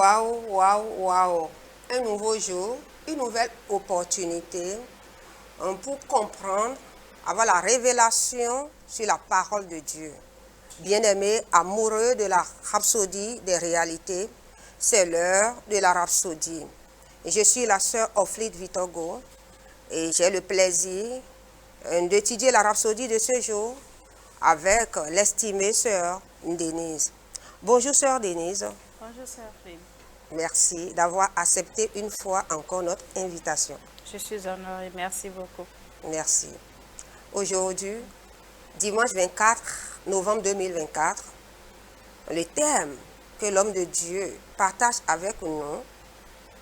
Waouh, waouh, waouh. Un nouveau jour, une nouvelle opportunité pour comprendre, avoir la révélation sur la parole de Dieu. Bien-aimés, amoureux de la rhapsodie des réalités, c'est l'heure de la rhapsodie. Je suis la sœur Oflite Vitogo et j'ai le plaisir d'étudier la rhapsodie de ce jour avec l'estimée sœur Denise. Bonjour sœur Denise. Bonjour sœur Oflite. Merci d'avoir accepté une fois encore notre invitation. Je suis honorée, merci beaucoup. Merci. Aujourd'hui, dimanche 24 novembre 2024, le thème que l'homme de Dieu partage avec nous,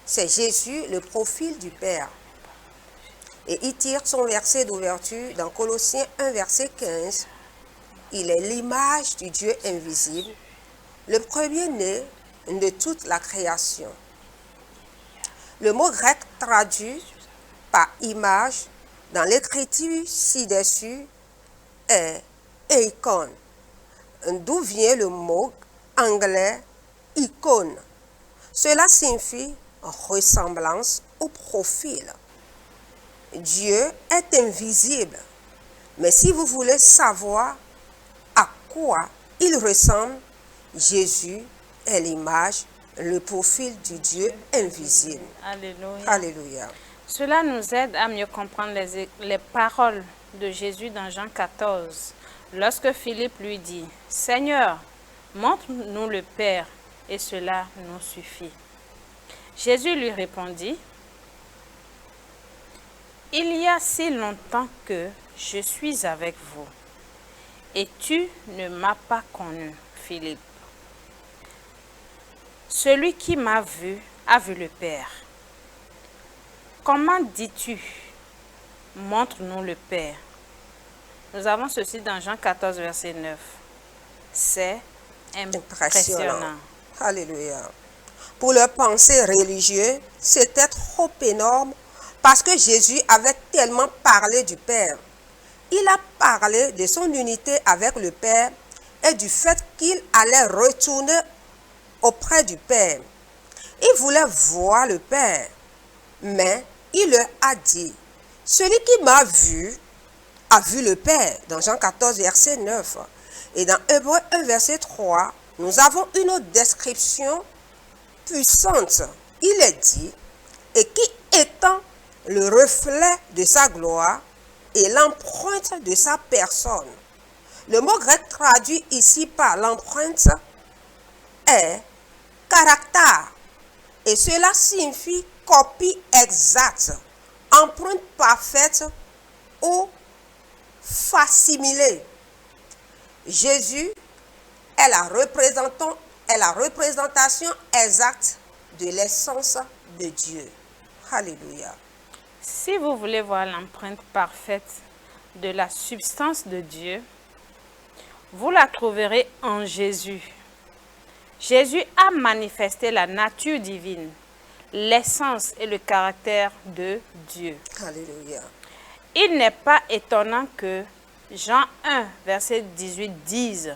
c'est Jésus, le profil du Père. Et il tire son verset d'ouverture dans Colossiens 1, verset 15. Il est l'image du Dieu invisible, le premier-né de toute la création. Le mot grec traduit par image dans l'écriture ci-dessus est eikon, d'où vient le mot anglais icône. Cela signifie ressemblance au profil. Dieu est invisible, mais si vous voulez savoir à quoi il ressemble, Jésus est l'image, le profil du Dieu invisible. Alléluia. Alléluia. Cela nous aide à mieux comprendre les paroles de Jésus dans Jean 14, lorsque Philippe lui dit, « Seigneur, montre-nous le Père, et cela nous suffit. » Jésus lui répondit, « Il y a si longtemps que je suis avec vous, et tu ne m'as pas connu, Philippe. Celui qui m'a vu a vu le Père. Comment dis-tu, montre-nous le Père? » Nous avons ceci dans Jean 14, verset 9. C'est impressionnant. Alléluia. Pour leurs pensées religieuses, c'était trop énorme parce que Jésus avait tellement parlé du Père. Il a parlé de son unité avec le Père et du fait qu'il allait retourner auprès du Père. Il voulait voir le Père, mais il leur a dit, « Celui qui m'a vu a vu le Père » dans Jean 14, verset 9. Et dans Hébreux 1, verset 3, nous avons une autre description puissante. Il est dit, « Et qui étant le reflet de sa gloire et l'empreinte de sa personne. » Le mot grec traduit ici par l'empreinte est caractère. Et cela signifie copie exacte, empreinte parfaite ou facsimilé. Jésus est la représentation exacte de l'essence de Dieu. Alléluia. Si vous voulez voir l'empreinte parfaite de la substance de Dieu, vous la trouverez en Jésus. Jésus a manifesté la nature divine, l'essence et le caractère de Dieu. Alléluia. Il n'est pas étonnant que Jean 1, verset 18 dise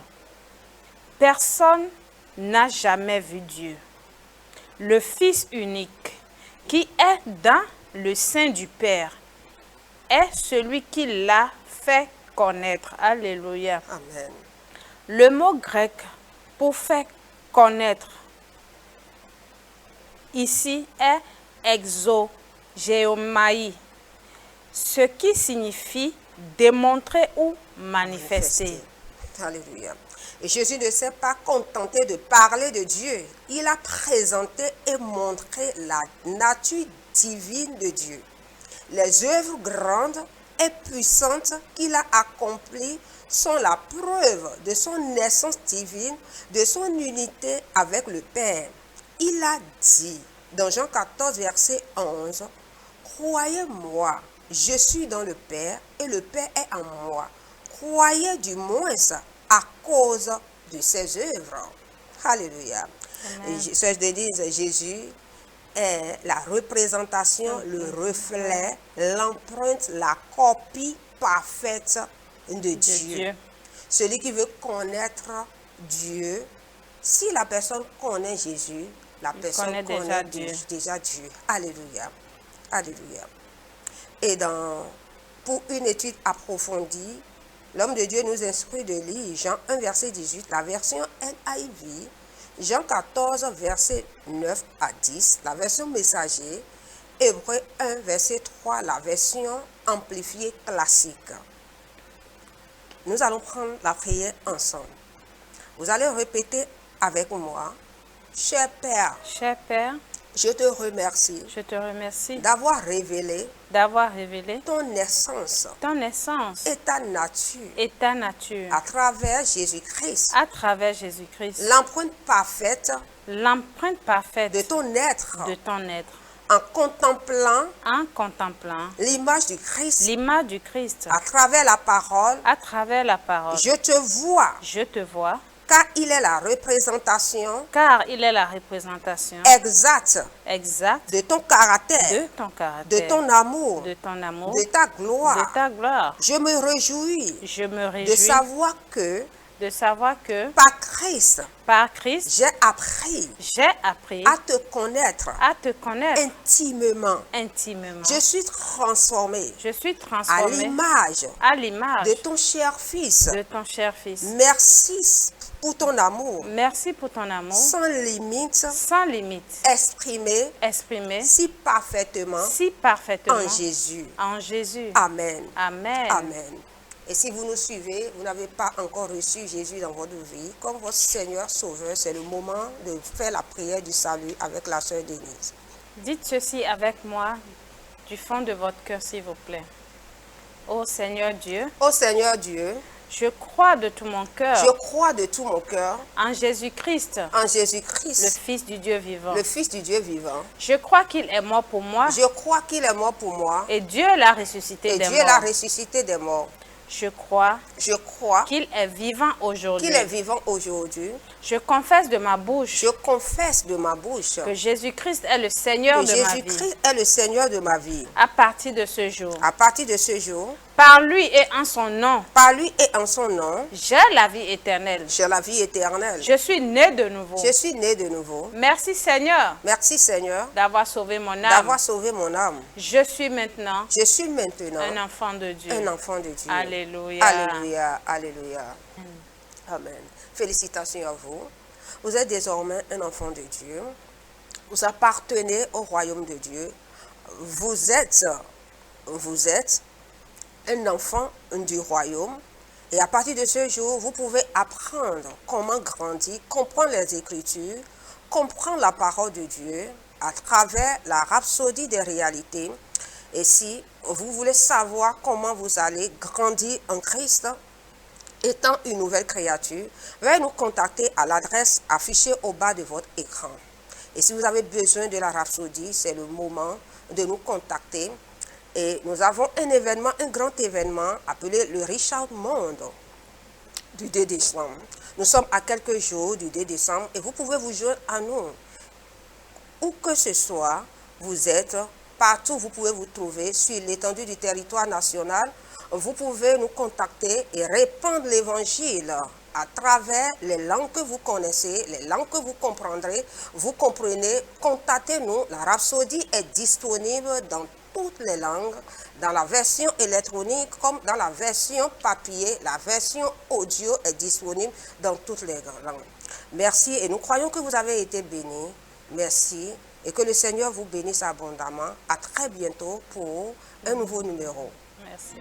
« Personne n'a jamais vu Dieu. Le Fils unique qui est dans le sein du Père est celui qui l'a fait connaître. » Alléluia. Amen. Le mot grec pour faire connaître ici est exogéomaï, ce qui signifie démontrer ou manifester. Alléluia. Et Jésus ne s'est pas contenté de parler de Dieu. Il a présenté et montré la nature divine de Dieu. Les œuvres grandes et puissantes qu'il a accomplies sont la preuve de son essence divine, de son unité avec le Père. Il a dit dans Jean 14, verset 11, « Croyez-moi, je suis dans le Père et le Père est en moi. Croyez du moins à cause de ses œuvres. » Alléluia. Ce que je dis, Jésus est la représentation, le reflet, l'empreinte, la copie parfaite de Dieu. Celui qui veut connaître Dieu, si la personne connaît Jésus, La personne connaît connaît déjà Dieu. Dieu. Alléluia. Alléluia. Et pour une étude approfondie, l'homme de Dieu nous instruit de lire Jean 1, verset 18, la version NIV, Jean 14, verset 9 à 10, la version messager, Hébreux 1, verset 3, la version amplifiée classique. Nous allons prendre la prière ensemble. Vous allez répéter avec moi. Cher Père, je te remercie d'avoir révélé ton essence et ta nature à travers Jésus-Christ, l'empreinte parfaite de ton être. En contemplant l'image du Christ à travers la parole, je te vois, car il est la représentation exacte de ton caractère, de ton amour, de ta gloire. Je me réjouis de savoir que par Christ, j'ai appris à te connaître intimement. Je suis transformé à l'image de ton cher Fils. Merci pour ton amour. Sans limite. Exprimé si parfaitement en Jésus. Amen. Amen. Et si vous nous suivez, vous n'avez pas encore reçu Jésus dans votre vie comme votre Seigneur Sauveur, c'est le moment de faire la prière du salut avec la sœur Denise. Dites ceci avec moi du fond de votre cœur, s'il vous plaît. Ô Seigneur Dieu, je crois de tout mon cœur en Jésus-Christ, le Fils du Dieu vivant. Je crois qu'il est mort pour moi. Et Dieu l'a ressuscité des morts. Je crois qu'il est vivant aujourd'hui. Je confesse de ma bouche que Jésus-Christ est le Seigneur de ma vie. À partir de ce jour, par lui et en son nom, j'ai la vie éternelle. Je suis né de nouveau. Merci Seigneur d'avoir sauvé mon âme. Je suis maintenant un enfant de Dieu. Alléluia. Alléluia. Alléluia. Amen. Félicitations à vous. Vous êtes désormais un enfant de Dieu. Vous appartenez au royaume de Dieu. Vous êtes un enfant du royaume. Et à partir de ce jour, vous pouvez apprendre comment grandir, comprendre les Écritures, comprendre la parole de Dieu à travers la rhapsodie des réalités. Et si vous voulez savoir comment vous allez grandir en Christ, étant une nouvelle créature, veuillez nous contacter à l'adresse affichée au bas de votre écran. Et si vous avez besoin de la rhapsodie, c'est le moment de nous contacter. Et nous avons un grand événement appelé le Richard Monde du 2 décembre. Nous sommes à quelques jours du 2 décembre et vous pouvez vous joindre à nous. Où que ce soit, vous êtes, partout vous pouvez vous trouver sur l'étendue du territoire national. Vous pouvez nous contacter et répandre l'évangile à travers les langues que vous connaissez, les langues que vous comprendrez. Vous comprenez, contactez-nous. La rhapsodie est disponible dans toutes les langues, dans la version électronique comme dans la version papier. La version audio est disponible dans toutes les langues. Merci et nous croyons que vous avez été bénis. Merci et que le Seigneur vous bénisse abondamment. À très bientôt pour un nouveau numéro. Merci.